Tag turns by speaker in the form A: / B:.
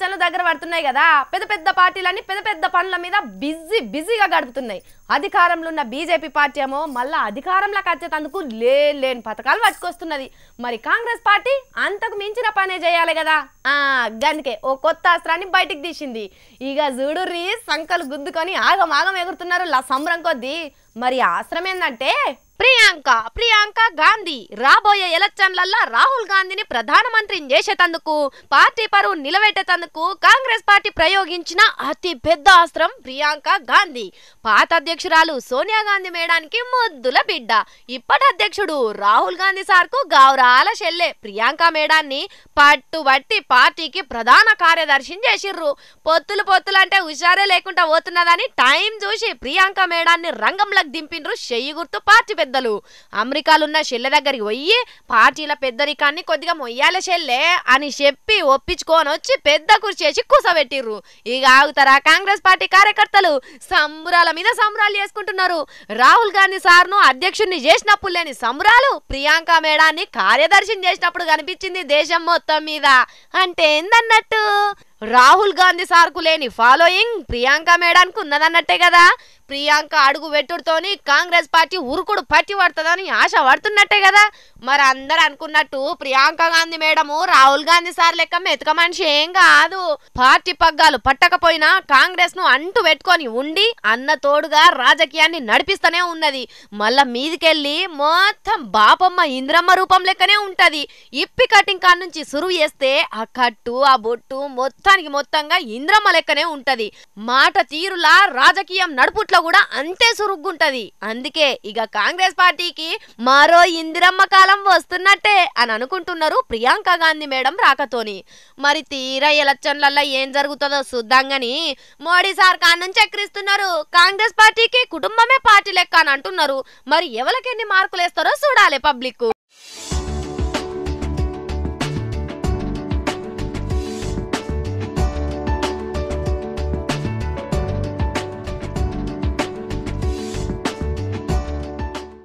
A: ఎలక్షన్లు దగ్గర పడుతున్నాయి కదా, పెద్ద పెద్ద పార్టీలన్నీ పెద్ద పెద్ద పనుల మీద బిజీగా గడుపుతున్నాయి. అధికారంలో ఉన్న బీజేపీ పార్టీ ఏమో మళ్ళా అధికారంలోకి వచ్చేందుకు లేని పథకాలు పట్టుకొస్తున్నది. మరి కాంగ్రెస్ పార్టీ అంతకు మించిన పనే చేయాలి కదా. గందుకే ఓ కొత్త అస్త్రాన్ని బయటికి తీసింది. ఇక చూడుర్రి, సంకలు గుద్దుకొని ఆగం ఎగురుతున్నారు సంబరం కొద్దీ. మరి ఆస్త్రం ఏందంటే ప్రియాంక గాంధీ రాబోయే ఎలక్షన్లల్లో రాహుల్ గాంధీని ప్రధానమంత్రిని చేసేటందుకు, పార్టీ పరువు నిలబెట్టేటందుకు కాంగ్రెస్ పార్టీ ప్రయోగించిన అతి పెద్ద అస్త్రం ప్రియాంక గాంధీ. పాత అధ్యక్షురాలు సోనియా గాంధీ మేడానికి ముద్దుల బిడ్డ, ఇప్పటి అధ్యక్షుడు రాహుల్ గాంధీ సార్కు గౌరాల చెల్లె ప్రియాంక మేడాన్ని పట్టుబట్టి పార్టీకి ప్రధాన కార్యదర్శిని చేసిర్రు. పొత్తులు అంటే హుషారే లేకుండా పోతున్నదని టైం చూసి ప్రియాంక మేడాన్ని రంగంలోకి దింపిండ్రు చెయ్యి గుర్తు పార్టీ పెద్దలు. అమెరికాలున్న చెల్లె దగ్గరికి పోయి పార్టీల పెద్దరికాన్ని కొద్దిగా మొయ్యాల చెల్లె అని చెప్పి ఒప్పించుకొని వచ్చి పెద్ద కుర్చీ చేసి కూసబెట్టిర్రు. ఇక ఆగుతారా కాంగ్రెస్ పార్టీ కార్యకర్తలు? సంబరాల మీద సంబరాలు చేసుకుంటున్నారు. రాహుల్ గాంధీ సార్ను అధ్యక్షుడిని చేసినప్పుడు లేని సంబరాలు ప్రియాంక మేడాన్ని కార్యదర్శిని చేసినప్పుడు కనిపించింది దేశం మొత్తం మీద. అంటే ఏందన్నట్టు, రాహుల్ గాంధీ సార్కు లేని ఫాలోయింగ్ ప్రియాంక మేడానికి ఉన్నదన్నట్టే కదా. ప్రియాంక అడుగు పెట్టుడుతోని కాంగ్రెస్ పార్టీ ఉరుకుడు పట్టి పడుతుందని ఆశ పడుతున్నట్టే కదా. మరి అందరు అనుకున్నట్టు ప్రియాంక గాంధీ మేడము రాహుల్ గాంధీ సార్ లెక్క మెతక మనిషి ఏం కాదు. పార్టీ పగ్గాలు పట్టకపోయినా కాంగ్రెస్ ను అంటు పెట్టుకొని ఉండి అన్న తోడుగా రాజకీయాన్ని నడిపిస్తూనే ఉన్నది. మళ్ళా మీదికెళ్ళి మొత్తం బాపమ్మ ఇంద్రమ్మ రూపం లెక్కనే ఉంటది. ఇప్పి కటింగ్ కాడ నుంచి సురువు చేస్తే ఆ కట్టు ఆ బొట్టు మొత్తంగా ఇంద్రమ్మ లెక్కనే ఉంటది. మాట తీరులా రాజకీయం నడుపుట్లో కూడా అంతే సురుగ్గుంటది. అందుకే ఇక కాంగ్రెస్ పార్టీకి మరో ఇందిరమ్మ కాలం వస్తున్నట్టే అని అనుకుంటున్నారు ప్రియాంక గాంధీ మేడం రాకతోని. మరి తీరా ఎలక్షన్లల్లో ఏం జరుగుతుందో చూద్దాం గాని, మోడీ సార్ నుంచి ఎక్కిరిస్తున్నారు. కాంగ్రెస్ పార్టీకి కుటుంబమే పార్టీ లెక్క అని అంటున్నారు. మరి ఎవరికి ఎన్ని మార్కులు వేస్తారో చూడాలి పబ్లిక్.